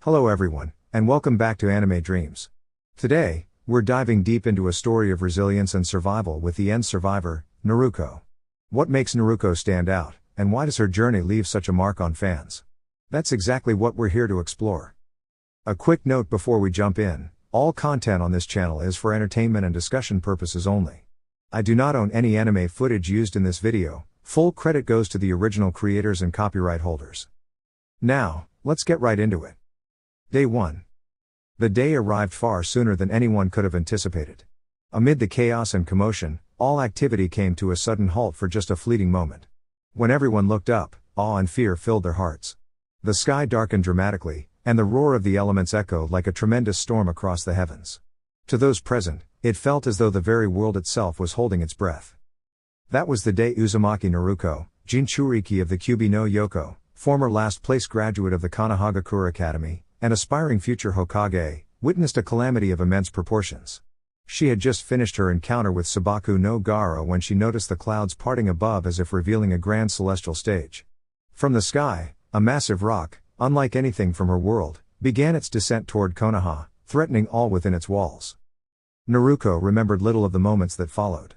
Hello everyone, and welcome back to Anime Dreams. Today, we're diving deep into a story of resilience and survival with the end survivor, Naruko. What makes Naruko stand out, and why does her journey leave such a mark on fans? That's exactly what we're here to explore. A quick note before we jump in, all content on this channel is for entertainment and discussion purposes only. I do not own any anime footage used in this video, full credit goes to the original creators and copyright holders. Now, let's get right into it. Day 1. The day arrived far sooner than anyone could have anticipated. Amid the chaos and commotion, all activity came to a sudden halt for just a fleeting moment. When everyone looked up, awe and fear filled their hearts. The sky darkened dramatically, and the roar of the elements echoed like a tremendous storm across the heavens. To those present, it felt as though the very world itself was holding its breath. That was the day Uzumaki Naruko, Jinchuriki of the Kyuubi no Yoko, former last-place graduate of the Konohagakure Academy, and aspiring future Hokage, witnessed a calamity of immense proportions. She had just finished her encounter with Sabaku no Gaara when she noticed the clouds parting above as if revealing a grand celestial stage. From the sky, a massive rock, unlike anything from her world, began its descent toward Konoha, threatening all within its walls. Naruko remembered little of the moments that followed.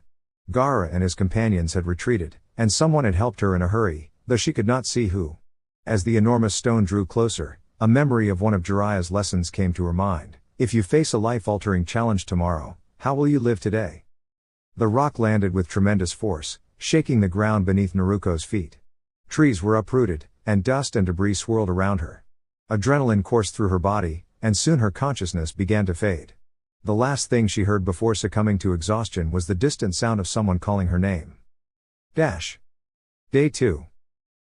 Gaara and his companions had retreated, and someone had helped her in a hurry, though she could not see who. As the enormous stone drew closer, a memory of one of Jiraiya's lessons came to her mind. If you face a life-altering challenge tomorrow, how will you live today? The rock landed with tremendous force, shaking the ground beneath Naruko's feet. Trees were uprooted, and dust and debris swirled around her. Adrenaline coursed through her body, and soon her consciousness began to fade. The last thing she heard before succumbing to exhaustion was the distant sound of someone calling her name. Day 2.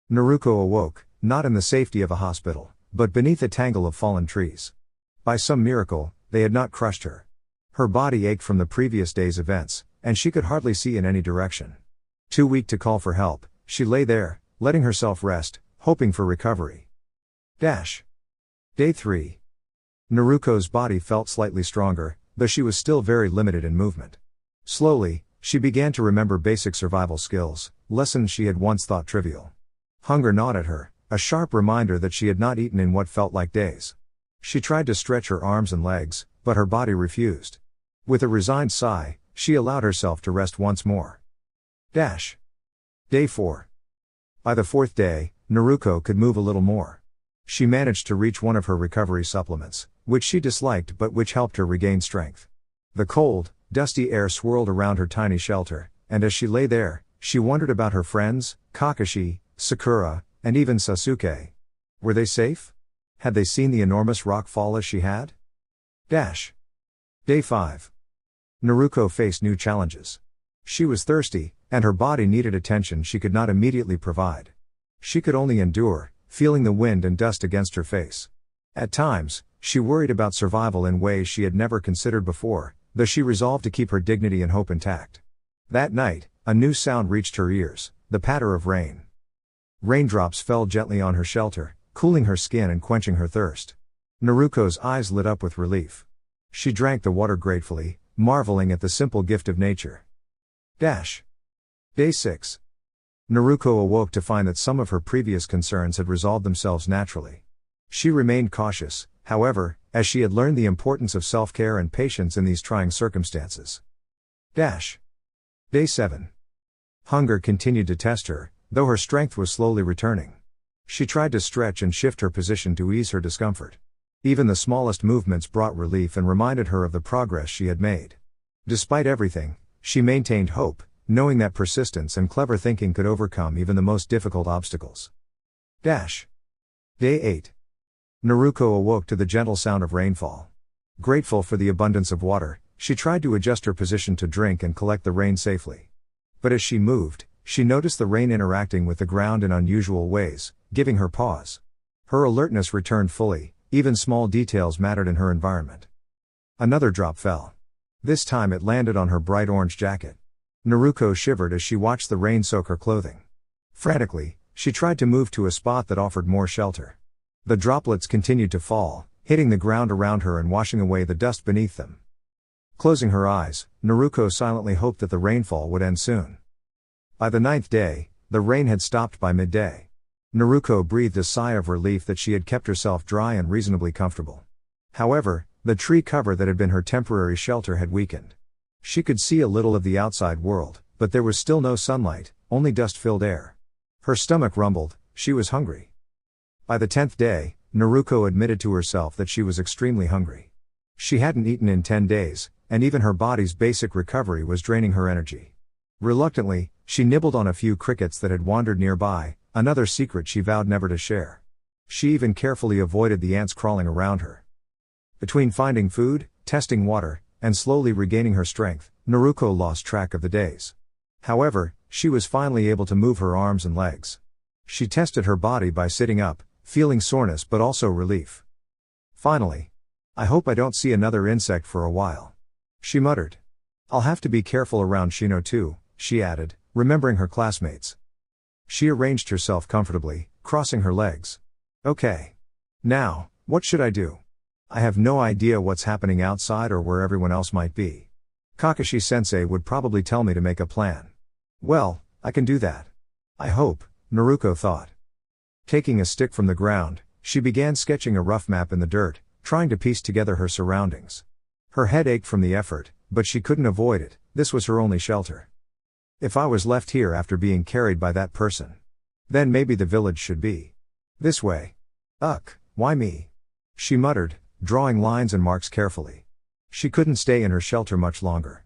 Naruko awoke, not in the safety of a hospital, but beneath a tangle of fallen trees. By some miracle, they had not crushed her. Her body ached from the previous day's events, and she could hardly see in any direction. Too weak to call for help, she lay there, letting herself rest, hoping for recovery. Day 3. Naruko's body felt slightly stronger, though she was still very limited in movement. Slowly, she began to remember basic survival skills, lessons she had once thought trivial. Hunger gnawed at her, a sharp reminder that she had not eaten in what felt like days. She tried to stretch her arms and legs, but her body refused. With a resigned sigh, she allowed herself to rest once more. Day 4. By the fourth day, Naruko could move a little more. She managed to reach one of her recovery supplements, which she disliked but which helped her regain strength. The cold, dusty air swirled around her tiny shelter, and as she lay there, she wondered about her friends, Kakashi, Sakura, and even Sasuke. Were they safe? Had they seen the enormous rock fall as she had? Day 5. Naruko faced new challenges. She was thirsty, and her body needed attention she could not immediately provide. She could only endure, feeling the wind and dust against her face. At times, she worried about survival in ways she had never considered before, though she resolved to keep her dignity and hope intact. That night, a new sound reached her ears, the patter of rain. Raindrops fell gently on her shelter, cooling her skin and quenching her thirst. Naruko's eyes lit up with relief. She drank the water gratefully, marveling at the simple gift of nature. Day 6. Naruko awoke to find that some of her previous concerns had resolved themselves naturally. She remained cautious, however, as she had learned the importance of self-care and patience in these trying circumstances. Day 7. Hunger continued to test her, though her strength was slowly returning. She tried to stretch and shift her position to ease her discomfort. Even the smallest movements brought relief and reminded her of the progress she had made. Despite everything, she maintained hope, knowing that persistence and clever thinking could overcome even the most difficult obstacles. Day 8. Naruko awoke to the gentle sound of rainfall. Grateful for the abundance of water, she tried to adjust her position to drink and collect the rain safely. But as she moved, she noticed the rain interacting with the ground in unusual ways, giving her pause. Her alertness returned fully, even small details mattered in her environment. Another drop fell. This time it landed on her bright orange jacket. Naruko shivered as she watched the rain soak her clothing. Frantically, she tried to move to a spot that offered more shelter. The droplets continued to fall, hitting the ground around her and washing away the dust beneath them. Closing her eyes, Naruko silently hoped that the rainfall would end soon. By the 9th day, the rain had stopped by midday. Naruko breathed a sigh of relief that she had kept herself dry and reasonably comfortable. However, the tree cover that had been her temporary shelter had weakened. She could see a little of the outside world, but there was still no sunlight, only dust-filled air. Her stomach rumbled, she was hungry. By the 10th day, Naruko admitted to herself that she was extremely hungry. She hadn't eaten in 10 days, and even her body's basic recovery was draining her energy. Reluctantly, she nibbled on a few crickets that had wandered nearby, another secret she vowed never to share. She even carefully avoided the ants crawling around her. Between finding food, testing water, and slowly regaining her strength, Naruko lost track of the days. However, she was finally able to move her arms and legs. She tested her body by sitting up, feeling soreness but also relief. Finally. I hope I don't see another insect for a while. She muttered. I'll have to be careful around Shino too, she added, remembering her classmates. She arranged herself comfortably, crossing her legs. Okay. Now, what should I do? I have no idea what's happening outside or where everyone else might be. Kakashi-sensei would probably tell me to make a plan. Well, I can do that. I hope, Naruko thought. Taking a stick from the ground, she began sketching a rough map in the dirt, trying to piece together her surroundings. Her head ached from the effort, but she couldn't avoid it, this was her only shelter. If I was left here after being carried by that person, then maybe the village should be this way. Why me? She muttered, drawing lines and marks carefully. She couldn't stay in her shelter much longer.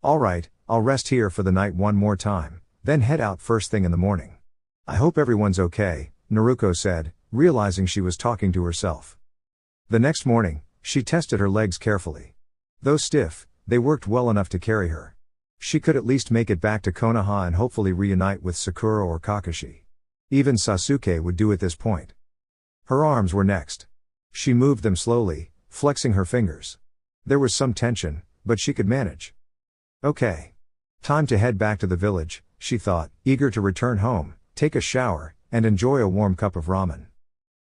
Alright, I'll rest here for the night one more time, then head out first thing in the morning. I hope everyone's okay, Naruko said, realizing she was talking to herself. The next morning, she tested her legs carefully. Though stiff, they worked well enough to carry her. She could at least make it back to Konoha and hopefully reunite with Sakura or Kakashi. Even Sasuke would do at this point. Her arms were next. She moved them slowly, flexing her fingers. There was some tension, but she could manage. Okay. Time to head back to the village, she thought, eager to return home, take a shower, and enjoy a warm cup of ramen.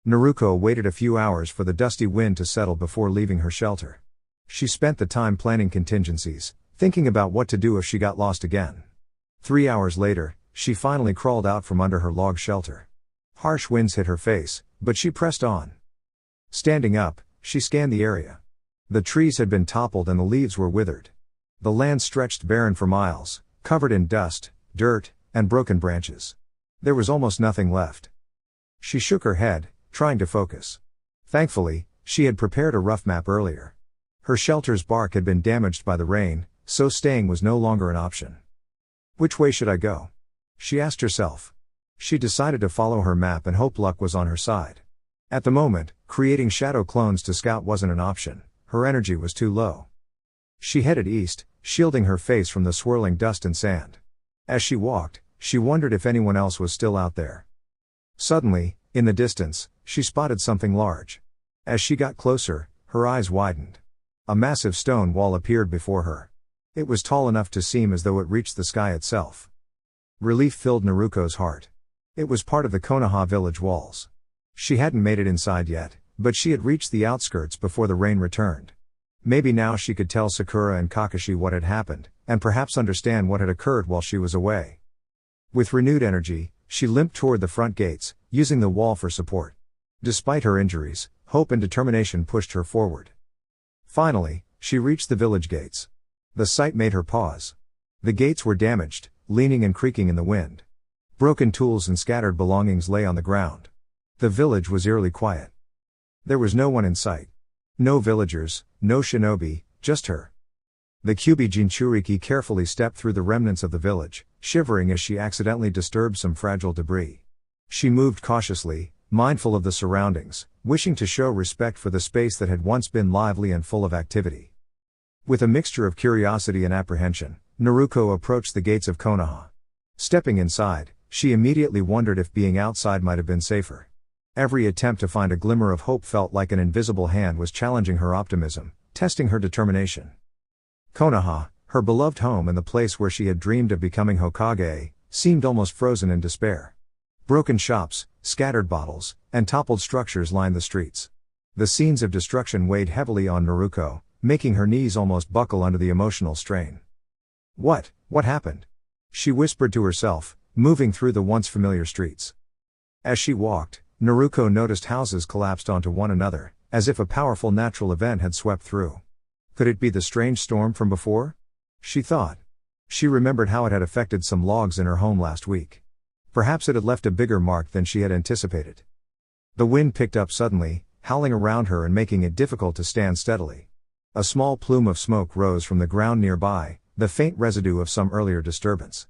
Naruko waited a few hours for the dusty wind to settle before leaving her shelter. She spent the time planning contingencies, thinking about what to do if she got lost again. 3 hours later, she finally crawled out from under her log shelter. Harsh winds hit her face, but she pressed on. Standing up, she scanned the area. The trees had been toppled and the leaves were withered. The land stretched barren for miles, covered in dust, dirt, and broken branches. There was almost nothing left. She shook her head, trying to focus. Thankfully, she had prepared a rough map earlier. Her shelter's bark had been damaged by the rain, so staying was no longer an option. Which way should I go? She asked herself. She decided to follow her map and hope luck was on her side. At the moment, creating shadow clones to scout wasn't an option, her energy was too low. She headed east, shielding her face from the swirling dust and sand. As she walked, she wondered if anyone else was still out there. Suddenly, in the distance, she spotted something large. As she got closer, her eyes widened. A massive stone wall appeared before her. It was tall enough to seem as though it reached the sky itself. Relief filled Naruko's heart. It was part of the Konoha village walls. She hadn't made it inside yet, but she had reached the outskirts before the rain returned. Maybe now she could tell Sakura and Kakashi what had happened, and perhaps understand what had occurred while she was away. With renewed energy, she limped toward the front gates, using the wall for support. Despite her injuries, hope and determination pushed her forward. Finally, she reached the village gates. The sight made her pause. The gates were damaged, leaning and creaking in the wind. Broken tools and scattered belongings lay on the ground. The village was eerily quiet. There was no one in sight. No villagers, no shinobi, just her. The Kyubi Jinchuriki carefully stepped through the remnants of the village, shivering as she accidentally disturbed some fragile debris. She moved cautiously, mindful of the surroundings, wishing to show respect for the space that had once been lively and full of activity. With a mixture of curiosity and apprehension, Naruko approached the gates of Konoha. Stepping inside, she immediately wondered if being outside might have been safer. Every attempt to find a glimmer of hope felt like an invisible hand was challenging her optimism, testing her determination. Konoha, her beloved home and the place where she had dreamed of becoming Hokage, seemed almost frozen in despair. Broken shops, scattered bottles, and toppled structures lined the streets. The scenes of destruction weighed heavily on Naruko, making her knees almost buckle under the emotional strain. What happened? She whispered to herself, moving through the once familiar streets. As she walked, Naruko noticed houses collapsed onto one another, as if a powerful natural event had swept through. Could it be the strange storm from before? She thought. She remembered how it had affected some logs in her home last week. Perhaps it had left a bigger mark than she had anticipated. The wind picked up suddenly, howling around her and making it difficult to stand steadily. A small plume of smoke rose from the ground nearby, the faint residue of some earlier disturbance.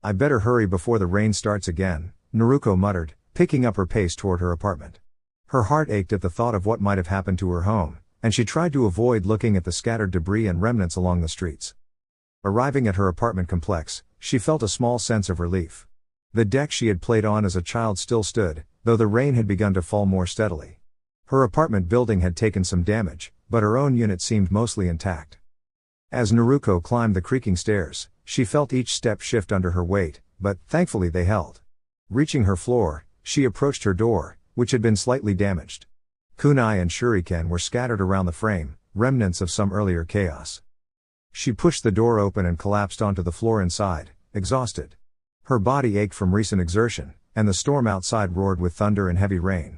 "I better hurry before the rain starts again," Naruko muttered, picking up her pace toward her apartment. Her heart ached at the thought of what might have happened to her home, and she tried to avoid looking at the scattered debris and remnants along the streets. Arriving at her apartment complex, she felt a small sense of relief. The deck she had played on as a child still stood, though the rain had begun to fall more steadily. Her apartment building had taken some damage, but her own unit seemed mostly intact. As Naruko climbed the creaking stairs, she felt each step shift under her weight, but thankfully they held. Reaching her floor, she approached her door, which had been slightly damaged. Kunai and shuriken were scattered around the frame, remnants of some earlier chaos. She pushed the door open and collapsed onto the floor inside, exhausted. Her body ached from recent exertion, and the storm outside roared with thunder and heavy rain.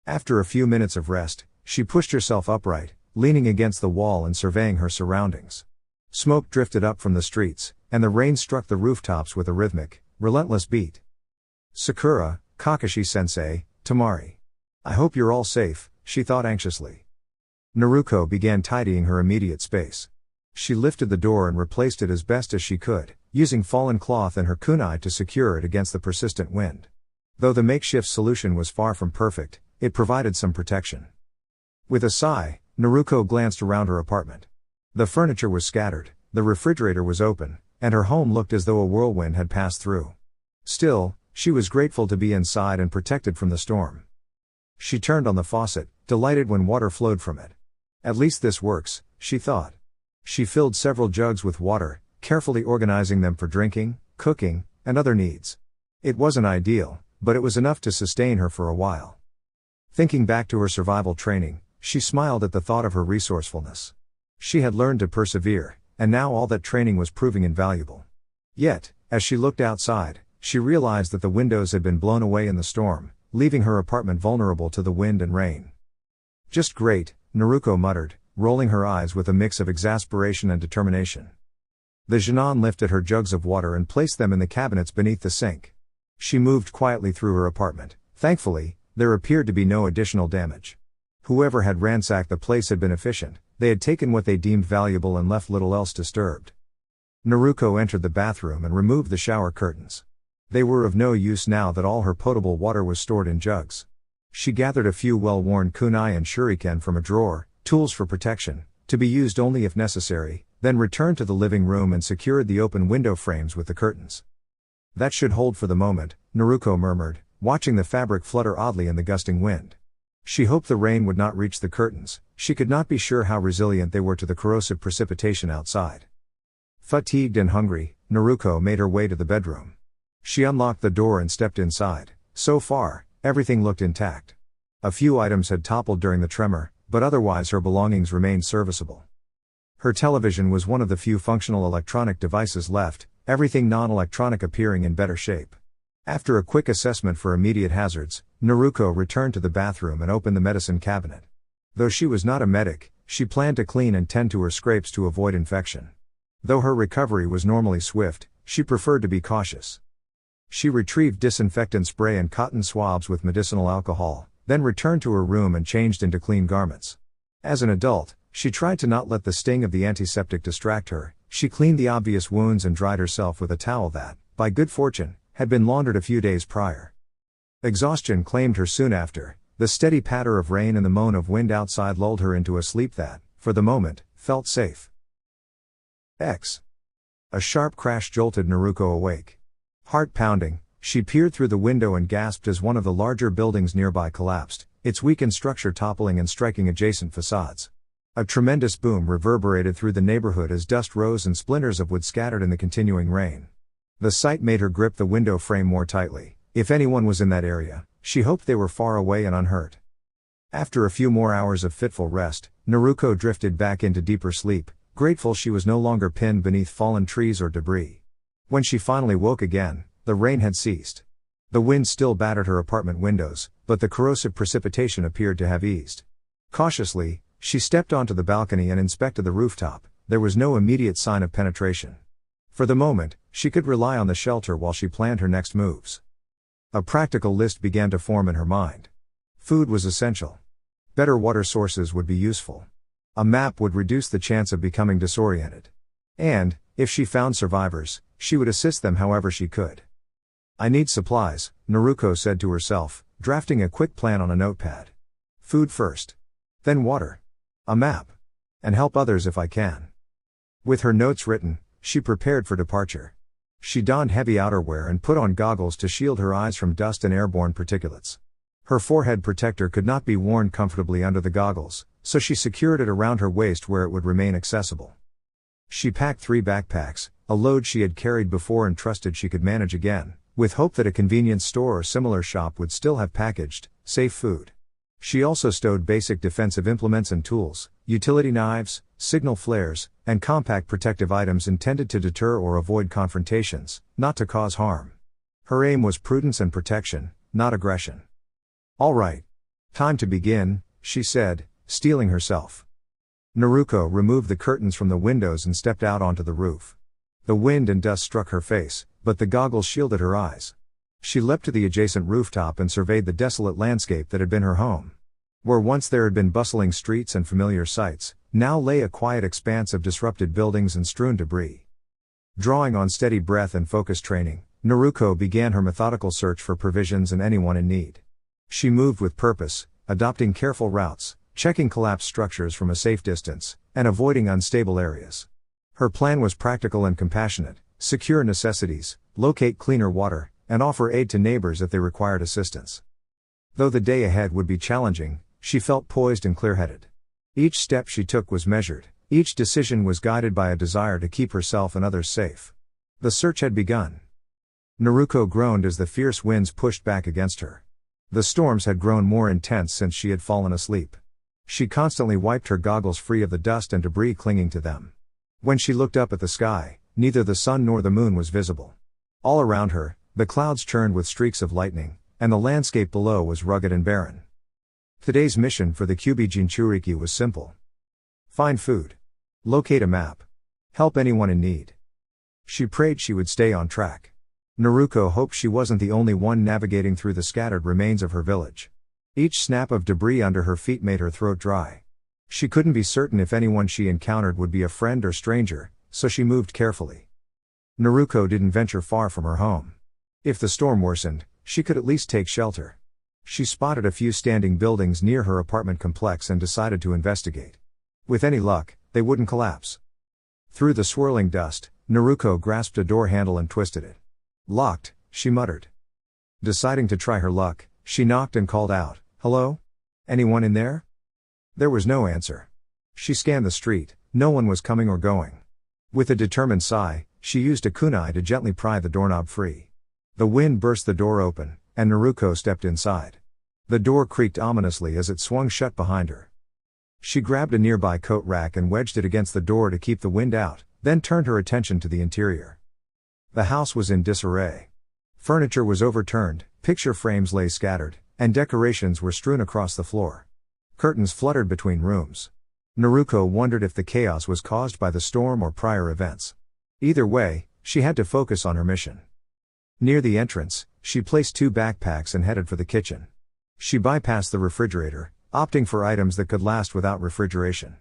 After a few minutes of rest, she pushed herself upright, leaning against the wall and surveying her surroundings. Smoke drifted up from the streets, and the rain struck the rooftops with a rhythmic, relentless beat. "Sakura, Kakashi-sensei, Tamari. I hope you're all safe," she thought anxiously. Naruko began tidying her immediate space. She lifted the door and replaced it as best as she could, using fallen cloth and her kunai to secure it against the persistent wind. Though the makeshift solution was far from perfect, it provided some protection. With a sigh, Naruko glanced around her apartment. The furniture was scattered, the refrigerator was open, and her home looked as though a whirlwind had passed through. Still, she was grateful to be inside and protected from the storm. She turned on the faucet, delighted when water flowed from it. At least this works, she thought. She filled several jugs with water, carefully organizing them for drinking, cooking, and other needs. It wasn't ideal, but it was enough to sustain her for a while. Thinking back to her survival training, she smiled at the thought of her resourcefulness. She had learned to persevere, and now all that training was proving invaluable. Yet, as she looked outside, she realized that the windows had been blown away in the storm, leaving her apartment vulnerable to the wind and rain. "Just great," Naruko muttered, rolling her eyes with a mix of exasperation and determination. The genon lifted her jugs of water and placed them in the cabinets beneath the sink. She moved quietly through her apartment. Thankfully, there appeared to be no additional damage. Whoever had ransacked the place had been efficient. They had taken what they deemed valuable and left little else disturbed. Naruko entered the bathroom and removed the shower curtains. They were of no use now that all her potable water was stored in jugs. She gathered a few well-worn kunai and shuriken from a drawer, tools for protection, to be used only if necessary, then returned to the living room and secured the open window frames with the curtains. "That should hold for the moment," Naruko murmured, watching the fabric flutter oddly in the gusting wind. She hoped the rain would not reach the curtains. She could not be sure how resilient they were to the corrosive precipitation outside. Fatigued and hungry, Naruko made her way to the bedroom. She unlocked the door and stepped inside. So far, everything looked intact. A few items had toppled during the tremor, but otherwise her belongings remained serviceable. Her television was one of the few functional electronic devices left, everything non-electronic appearing in better shape. After a quick assessment for immediate hazards, Naruko returned to the bathroom and opened the medicine cabinet. Though she was not a medic, she planned to clean and tend to her scrapes to avoid infection. Though her recovery was normally swift, she preferred to be cautious. She retrieved disinfectant spray and cotton swabs with medicinal alcohol, then returned to her room and changed into clean garments. As an adult, she tried to not let the sting of the antiseptic distract her. She cleaned the obvious wounds and dried herself with a towel that, by good fortune, had been laundered a few days prior. Exhaustion claimed her soon after. The steady patter of rain and the moan of wind outside lulled her into a sleep that, for the moment, felt safe. A sharp crash jolted Naruko awake. Heart pounding, she peered through the window and gasped as one of the larger buildings nearby collapsed, its weakened structure toppling and striking adjacent facades. A tremendous boom reverberated through the neighborhood as dust rose and splinters of wood scattered in the continuing rain. The sight made her grip the window frame more tightly. If anyone was in that area, she hoped they were far away and unhurt. After a few more hours of fitful rest, Naruko drifted back into deeper sleep, grateful she was no longer pinned beneath fallen trees or debris. When she finally woke again, the rain had ceased. The wind still battered her apartment windows, but the corrosive precipitation appeared to have eased. Cautiously, she stepped onto the balcony and inspected the rooftop. There was no immediate sign of penetration. For the moment, she could rely on the shelter while she planned her next moves. A practical list began to form in her mind. Food was essential. Better water sources would be useful. A map would reduce the chance of becoming disoriented. And, if she found survivors, she would assist them however she could. I need supplies, Naruko said to herself, drafting a quick plan on a notepad. Food first. Then water. A map. And help others if I can. With her notes written, she prepared for departure. She donned heavy outerwear and put on goggles to shield her eyes from dust and airborne particulates. Her forehead protector could not be worn comfortably under the goggles, so she secured it around her waist where it would remain accessible. She packed 3 backpacks, a load she had carried before and trusted she could manage again, with hope that a convenience store or similar shop would still have packaged, safe food. She also stowed basic defensive implements and tools, utility knives, signal flares, and compact protective items intended to deter or avoid confrontations, not to cause harm. Her aim was prudence and protection, not aggression. All right. Time to begin, she said, steeling herself. Naruko removed the curtains from the windows and stepped out onto the roof. The wind and dust struck her face, but the goggles shielded her eyes. She leapt to the adjacent rooftop and surveyed the desolate landscape that had been her home. Where once there had been bustling streets and familiar sights, now lay a quiet expanse of disrupted buildings and strewn debris. Drawing on steady breath and focus training, Naruko began her methodical search for provisions and anyone in need. She moved with purpose, adopting careful routes, checking collapsed structures from a safe distance, and avoiding unstable areas. Her plan was practical and compassionate: secure necessities, locate cleaner water, and offer aid to neighbors if they required assistance. Though the day ahead would be challenging, she felt poised and clear-headed. Each step she took was measured, each decision was guided by a desire to keep herself and others safe. The search had begun. Naruko groaned as the fierce winds pushed back against her. The storms had grown more intense since she had fallen asleep. She constantly wiped her goggles free of the dust and debris clinging to them. When she looked up at the sky, neither the sun nor the moon was visible. All around her, the clouds churned with streaks of lightning, and the landscape below was rugged and barren. Today's mission for the Kyubi Jinchuriki was simple. Find food. Locate a map. Help anyone in need. She prayed she would stay on track. Naruko hoped she wasn't the only one navigating through the scattered remains of her village. Each snap of debris under her feet made her throat dry. She couldn't be certain if anyone she encountered would be a friend or stranger, so she moved carefully. Naruko didn't venture far from her home. If the storm worsened, she could at least take shelter. She spotted a few standing buildings near her apartment complex and decided to investigate. With any luck, they wouldn't collapse. Through the swirling dust, Naruko grasped a door handle and twisted it. Locked, she muttered. Deciding to try her luck, she knocked and called out, "Hello? Anyone in there?" There was no answer. She scanned the street, no one was coming or going. With a determined sigh, she used a kunai to gently pry the doorknob free. The wind burst the door open, and Naruko stepped inside. The door creaked ominously as it swung shut behind her. She grabbed a nearby coat rack and wedged it against the door to keep the wind out, then turned her attention to the interior. The house was in disarray. Furniture was overturned, picture frames lay scattered, and decorations were strewn across the floor. Curtains fluttered between rooms. Naruko wondered if the chaos was caused by the storm or prior events. Either way, she had to focus on her mission. Near the entrance, she placed 2 backpacks and headed for the kitchen. She bypassed the refrigerator, opting for items that could last without refrigeration.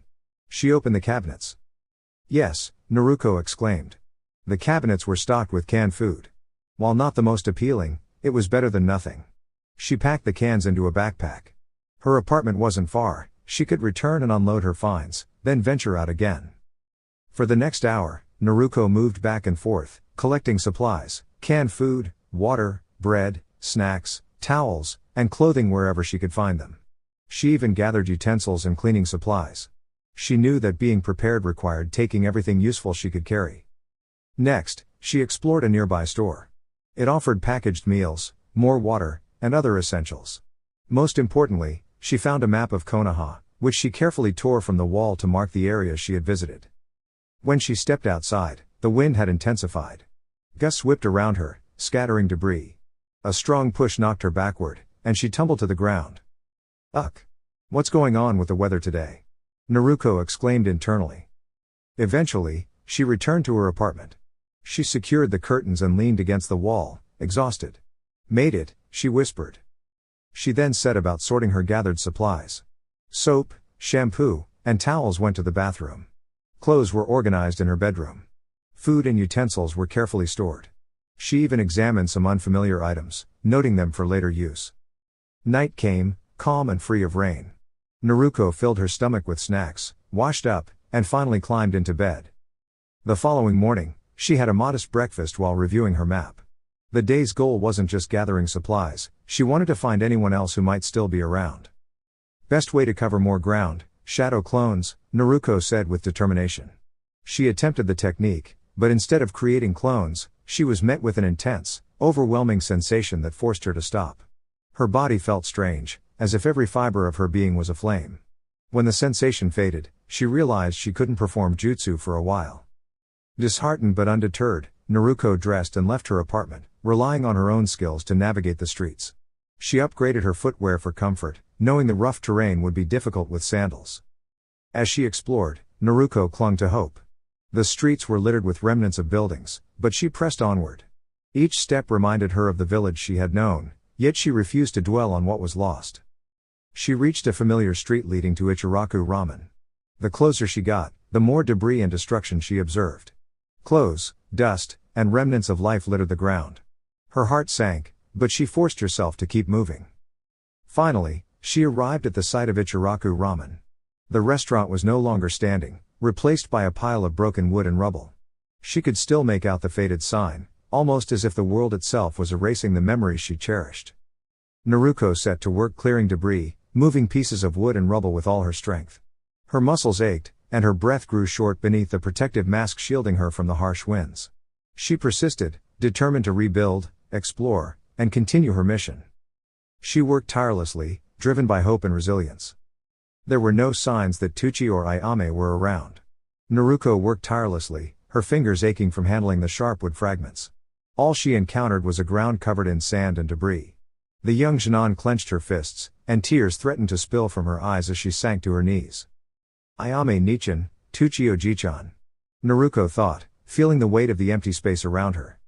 She opened the cabinets. Yes, Naruko exclaimed. The cabinets were stocked with canned food. While not the most appealing, it was better than nothing. She packed the cans into a backpack. Her apartment wasn't far, she could return and unload her finds, then venture out again. For the next hour, Naruko moved back and forth, collecting supplies, canned food, water, bread, snacks, towels, and clothing wherever she could find them. She even gathered utensils and cleaning supplies. She knew that being prepared required taking everything useful she could carry. Next, she explored a nearby store. It offered packaged meals, more water, and other essentials. Most importantly, she found a map of Konoha, which she carefully tore from the wall to mark the areas she had visited. When she stepped outside, the wind had intensified. Gusts whipped around her, scattering debris. A strong push knocked her backward, and she tumbled to the ground. Ugh! What's going on with the weather today? Naruko exclaimed internally. Eventually, she returned to her apartment. She secured the curtains and leaned against the wall, exhausted. Made it, she whispered. She then set about sorting her gathered supplies. Soap, shampoo, and towels went to the bathroom. Clothes were organized in her bedroom. Food and utensils were carefully stored. She even examined some unfamiliar items, noting them for later use. Night came, calm and free of rain. Naruko filled her stomach with snacks, washed up, and finally climbed into bed. The following morning, she had a modest breakfast while reviewing her map. The day's goal wasn't just gathering supplies, she wanted to find anyone else who might still be around. Best way to cover more ground, shadow clones, Naruko said with determination. She attempted the technique, but instead of creating clones, she was met with an intense, overwhelming sensation that forced her to stop. Her body felt strange, as if every fiber of her being was aflame. When the sensation faded, she realized she couldn't perform jutsu for a while. Disheartened but undeterred, Naruko dressed and left her apartment, relying on her own skills to navigate the streets. She upgraded her footwear for comfort, knowing the rough terrain would be difficult with sandals. As she explored, Naruko clung to hope. The streets were littered with remnants of buildings, but she pressed onward. Each step reminded her of the village she had known, yet she refused to dwell on what was lost. She reached a familiar street leading to Ichiraku Ramen. The closer she got, the more debris and destruction she observed. Clothes, dust, and remnants of life littered the ground. Her heart sank, but she forced herself to keep moving. Finally, she arrived at the site of Ichiraku Ramen. The restaurant was no longer standing, replaced by a pile of broken wood and rubble. She could still make out the faded sign, almost as if the world itself was erasing the memories she cherished. Naruko set to work clearing debris, moving pieces of wood and rubble with all her strength. Her muscles ached, and her breath grew short beneath the protective mask shielding her from the harsh winds. She persisted, determined to rebuild, explore, and continue her mission. She worked tirelessly, driven by hope and resilience. There were no signs that Tucci or Ayame were around. Naruko worked tirelessly, her fingers aching from handling the sharp wood fragments. All she encountered was a ground covered in sand and debris. The young Jinan clenched her fists, and tears threatened to spill from her eyes as she sank to her knees. Ayame Nichan, Tucci Oji-chan. Naruko thought, feeling the weight of the empty space around her.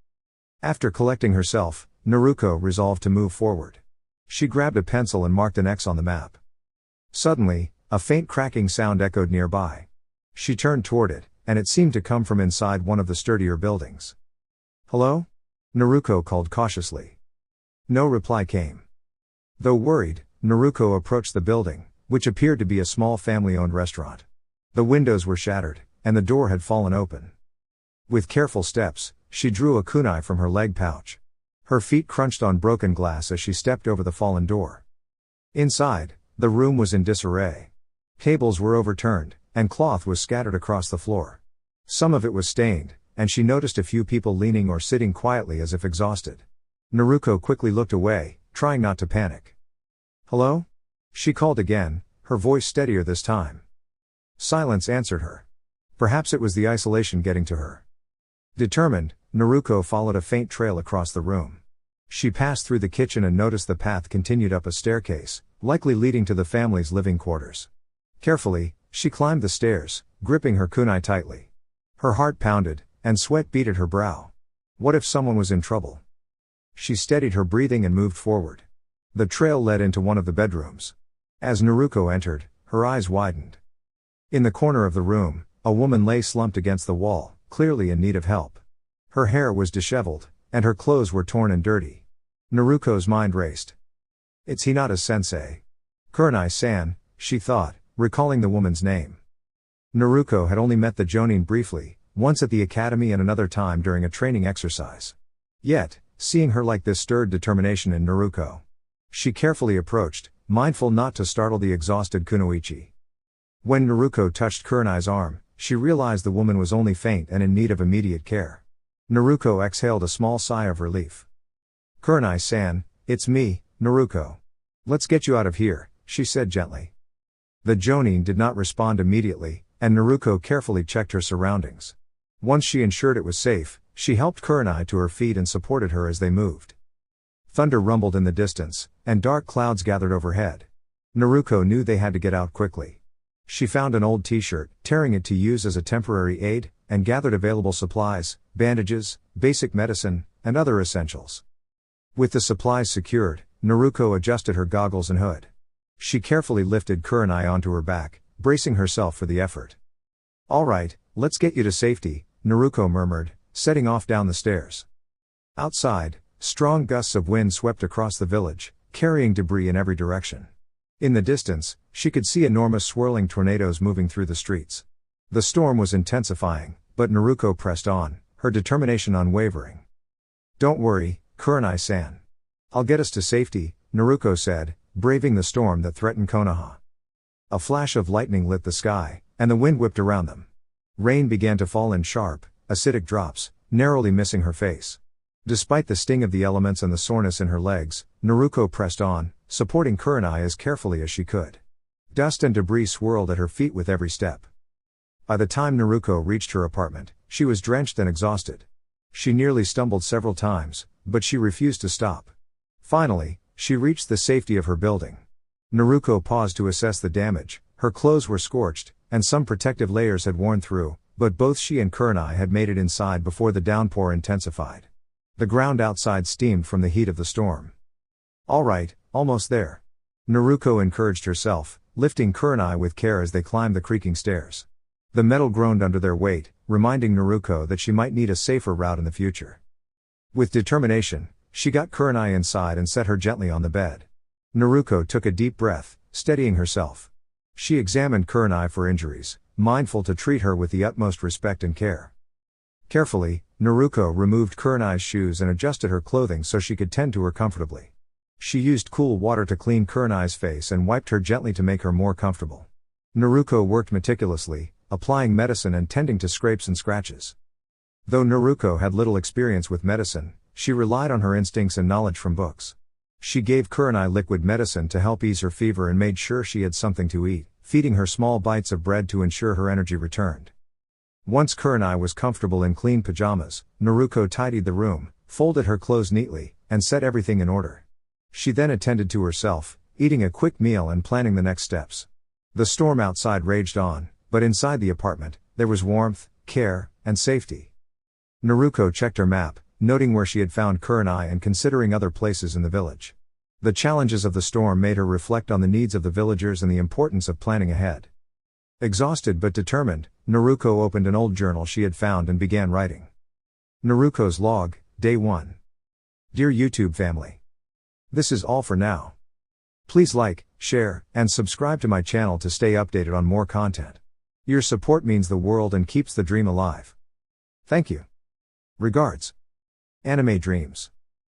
After collecting herself, Naruko resolved to move forward. She grabbed a pencil and marked an X on the map. Suddenly, a faint cracking sound echoed nearby. She turned toward it, and it seemed to come from inside one of the sturdier buildings. "Hello?" Naruko called cautiously. No reply came. Though worried, Naruko approached the building, which appeared to be a small family-owned restaurant. The windows were shattered, and the door had fallen open. With careful steps, she drew a kunai from her leg pouch. Her feet crunched on broken glass as she stepped over the fallen door. Inside, the room was in disarray. Tables were overturned, and cloth was scattered across the floor. Some of it was stained, and she noticed a few people leaning or sitting quietly as if exhausted. Naruko quickly looked away, trying not to panic. "Hello?" She called again, her voice steadier this time. Silence answered her. Perhaps it was the isolation getting to her. Determined, Naruko followed a faint trail across the room. She passed through the kitchen and noticed the path continued up a staircase, likely leading to the family's living quarters. Carefully, she climbed the stairs, gripping her kunai tightly. Her heart pounded, and sweat beaded her brow. What if someone was in trouble? She steadied her breathing and moved forward. The trail led into one of the bedrooms. As Naruko entered, her eyes widened. In the corner of the room, a woman lay slumped against the wall, clearly in need of help. Her hair was disheveled, and her clothes were torn and dirty. Naruko's mind raced. It's Hinata-sensei. Kurenai-san, she thought, recalling the woman's name. Naruko had only met the Jonin briefly, once at the academy and another time during a training exercise. Yet, seeing her like this stirred determination in Naruko. She carefully approached, mindful not to startle the exhausted Kunoichi. When Naruko touched Kurenai's arm, she realized the woman was only faint and in need of immediate care. Naruko exhaled a small sigh of relief. "Kurenai-san, it's me, Naruko. Let's get you out of here," she said gently. The Jonin did not respond immediately, and Naruko carefully checked her surroundings. Once she ensured it was safe, she helped Kurenai to her feet and supported her as they moved. Thunder rumbled in the distance, and dark clouds gathered overhead. Naruko knew they had to get out quickly. She found an old t-shirt, tearing it to use as a temporary aid, and gathered available supplies, bandages, basic medicine, and other essentials. With the supplies secured, Naruko adjusted her goggles and hood. She carefully lifted Kurenai onto her back, bracing herself for the effort. "All right, let's get you to safety," Naruko murmured, setting off down the stairs. Outside, strong gusts of wind swept across the village, carrying debris in every direction. In the distance, she could see enormous swirling tornadoes moving through the streets. The storm was intensifying, but Naruko pressed on, her determination unwavering. "Don't worry, Kurenai-san. I'll get us to safety," Naruko said, braving the storm that threatened Konoha. A flash of lightning lit the sky, and the wind whipped around them. Rain began to fall in sharp, acidic drops, narrowly missing her face. Despite the sting of the elements and the soreness in her legs, Naruko pressed on, supporting Kurenai as carefully as she could. Dust and debris swirled at her feet with every step. By the time Naruko reached her apartment, she was drenched and exhausted. She nearly stumbled several times, but she refused to stop. Finally, she reached the safety of her building. Naruko paused to assess the damage. Her clothes were scorched, and some protective layers had worn through, but both she and Kurenai had made it inside before the downpour intensified. The ground outside steamed from the heat of the storm. "All right, almost there," Naruko encouraged herself, lifting Kurenai with care as they climbed the creaking stairs. The metal groaned under their weight, reminding Naruko that she might need a safer route in the future. With determination, she got Kurenai inside and set her gently on the bed. Naruko took a deep breath, steadying herself. She examined Kurenai for injuries, mindful to treat her with the utmost respect and care. Carefully, Naruko removed Kurenai's shoes and adjusted her clothing so she could tend to her comfortably. She used cool water to clean Kurenai's face and wiped her gently to make her more comfortable. Naruko worked meticulously, applying medicine and tending to scrapes and scratches. Though Naruko had little experience with medicine, she relied on her instincts and knowledge from books. She gave Kurenai liquid medicine to help ease her fever and made sure she had something to eat, feeding her small bites of bread to ensure her energy returned. Once Kurenai was comfortable in clean pajamas, Naruko tidied the room, folded her clothes neatly, and set everything in order. She then attended to herself, eating a quick meal and planning the next steps. The storm outside raged on, but inside the apartment, there was warmth, care, and safety. Naruko checked her map, noting where she had found Kurenai and considering other places in the village. The challenges of the storm made her reflect on the needs of the villagers and the importance of planning ahead. Exhausted but determined, Naruko opened an old journal she had found and began writing. Naruko's log, Day 1. Dear YouTube family. This is all for now. Please like, share, and subscribe to my channel to stay updated on more content. Your support means the world and keeps the dream alive. Thank you. Regards. Anime Dreams.